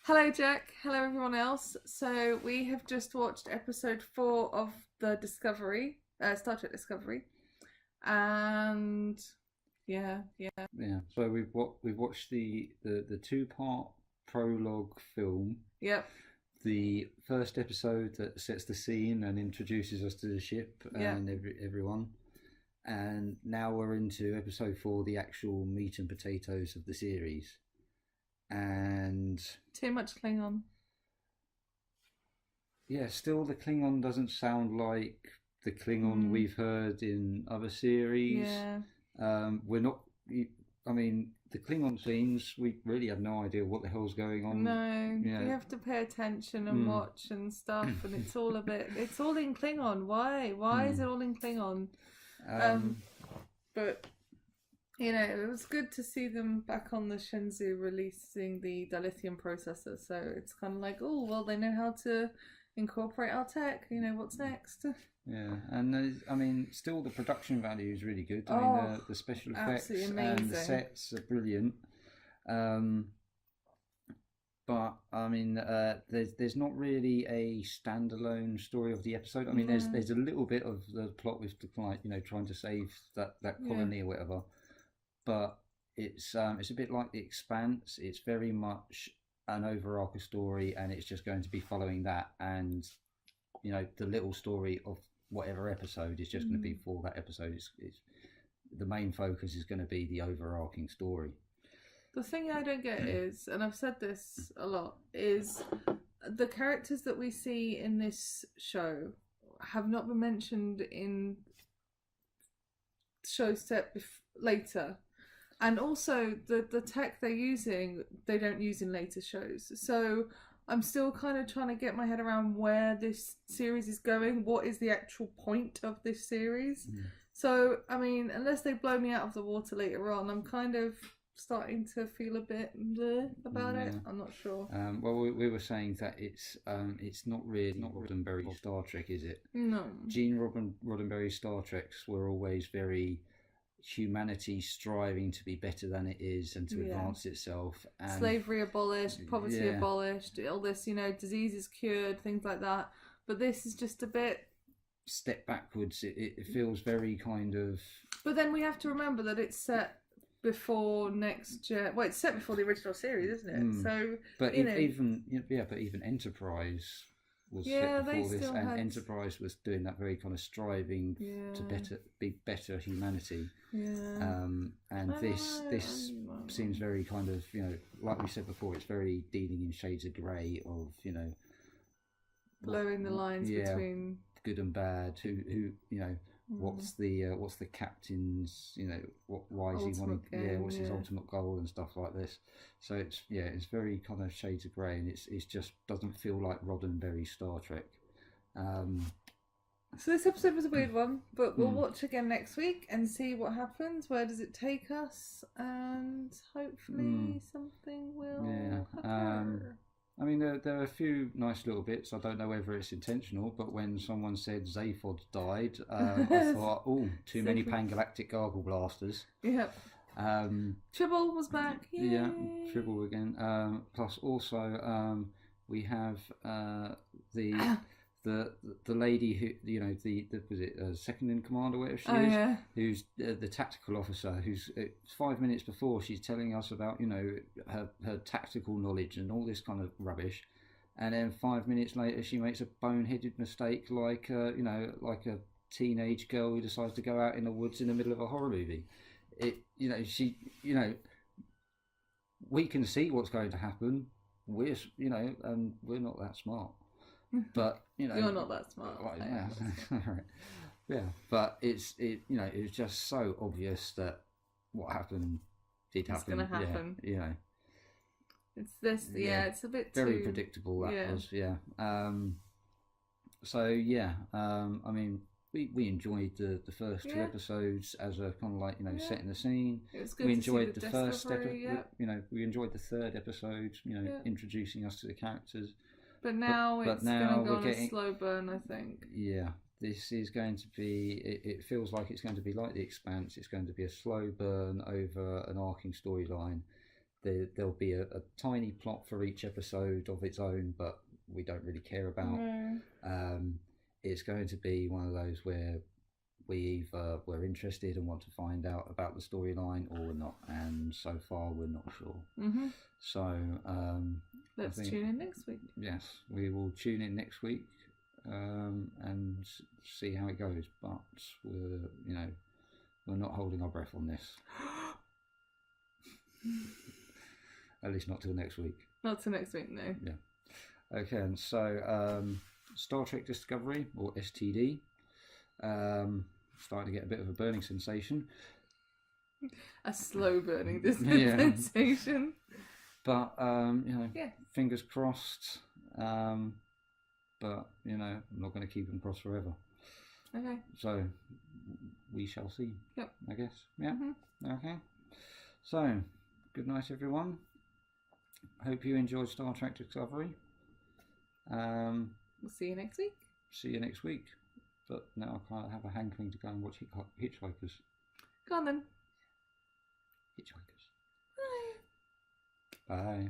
Hello, Jack. Hello, everyone else. So we have just watched episode 4 of the Discovery, Star Trek Discovery, and yeah. Yeah, so we've watched the two-part prologue film. Yep. The first episode that sets the scene and introduces us to the ship Yeah. and everyone, and now we're into episode 4, the actual meat and potatoes of the series. And Too much Klingon. yeah, still the Klingon doesn't sound like the Klingon we've heard in other series. Yeah. We're not. I mean, the Klingon scenes, we really have no idea what the hell's going on. No, Yeah. you have to pay attention and watch and stuff, and it's all it's all in Klingon. Why? Why is it all in Klingon? But it was good to see them back on the Shenzhou releasing the dilithium processor. So it's kind of like, oh, well, they know how to incorporate our tech. What's next? Yeah, and I mean, still the production value is really good. I mean, the special effects and the sets are brilliant. But I mean, there's not really a standalone story of the episode. I mean, there's a little bit of the plot with the client, trying to save that colony or whatever. But it's a bit like The Expanse. It's very much an overarching story, and it's just going to be following that, and the little story of whatever episode is just going to be for that episode. It's the main focus is going to be the overarching story. The thing I don't get is, and I've said this a lot, is the characters that we see in this show have not been mentioned in shows set later. And also, the tech they're using, they don't use in later shows. So I'm still kind of trying to get my head around where this series is going. What is the actual point of this series? So, I mean, unless they blow me out of the water later on, I'm kind of starting to feel a bit bleh about it. I'm not sure. Well, we were saying that it's not really Roddenberry Star Trek, is it? No. Gene Roddenberry's Star Treks were always very humanity striving to be better than it is and to advance itself. And slavery abolished, poverty abolished, all this, diseases cured, things like that. But this is just a bit step backwards. It feels very kind of. But then we have to remember that it's set before Next Gen. Well, it's set before the original series, isn't it? So, but even Enterprise was set before this, and Enterprise was doing that very kind of striving to be better humanity. And this seems very kind of, like we said before, it's very dealing in shades of grey of, blurring the lines between good and bad. Who what's the captain's, why is he wanting, what's his ultimate goal and stuff like this. So it's very kind of shades of grey, and it's just doesn't feel like Roddenberry Star Trek. So this episode was a weird one, but we'll watch again next week and see what happens. Where does it take us? And hopefully something will occur. I mean, there are a few nice little bits. I don't know whether it's intentional, but when someone said Zaphod died, I thought, oh, too many Pangalactic Gargle Blasters. Yep. Tribble was back. Yay. Yeah, Tribble again. Plus, also, we have the lady who, was it second in command or whatever she is, who's the tactical officer, who's 5 minutes before she's telling us about her tactical knowledge and all this kind of rubbish, and then 5 minutes later she makes a boneheaded mistake like like a teenage girl who decides to go out in the woods in the middle of a horror movie. We can see what's going to happen. We're not that smart. But you're not that smart. Yeah, but it was just so obvious that what happened did happen. It's going to happen. Yeah, it's this. Yeah, it's a bit very predictable. That was. Yeah. So yeah. I mean, we enjoyed the first two episodes as a kind of like setting the scene. It was good. We enjoyed the first episode. We enjoyed the third episode. Introducing us to the characters. But now it's going to go on a slow burn, I think. Yeah, this is going to be. It feels like it's going to be like The Expanse. It's going to be a slow burn over an arcing storyline. there'll be a tiny plot for each episode of its own, but we don't really care about. No. It's going to be one of those where we either we're interested and want to find out about the storyline or we're not, and so far we're not sure. Mhm. So Let's tune in next week. yes, we will tune in next week and see how it goes. But we're not holding our breath on this. At least not till next week. Not till next week, no. Yeah. Okay, and so Star Trek Discovery, or STD, starting to get a bit of a burning sensation. A slow burning Yeah. sensation. But Yeah. fingers crossed. But I'm not going to keep them crossed forever. Okay. So we shall see. Yep. I guess. Yeah. Mhm. Okay. So good night, everyone. Hope you enjoyed Star Trek Discovery. We'll see you next week. See you next week. But now I kind of have a hankering to go and watch Hitchhikers. Go on then. Hitchhikers. Bye. Bye.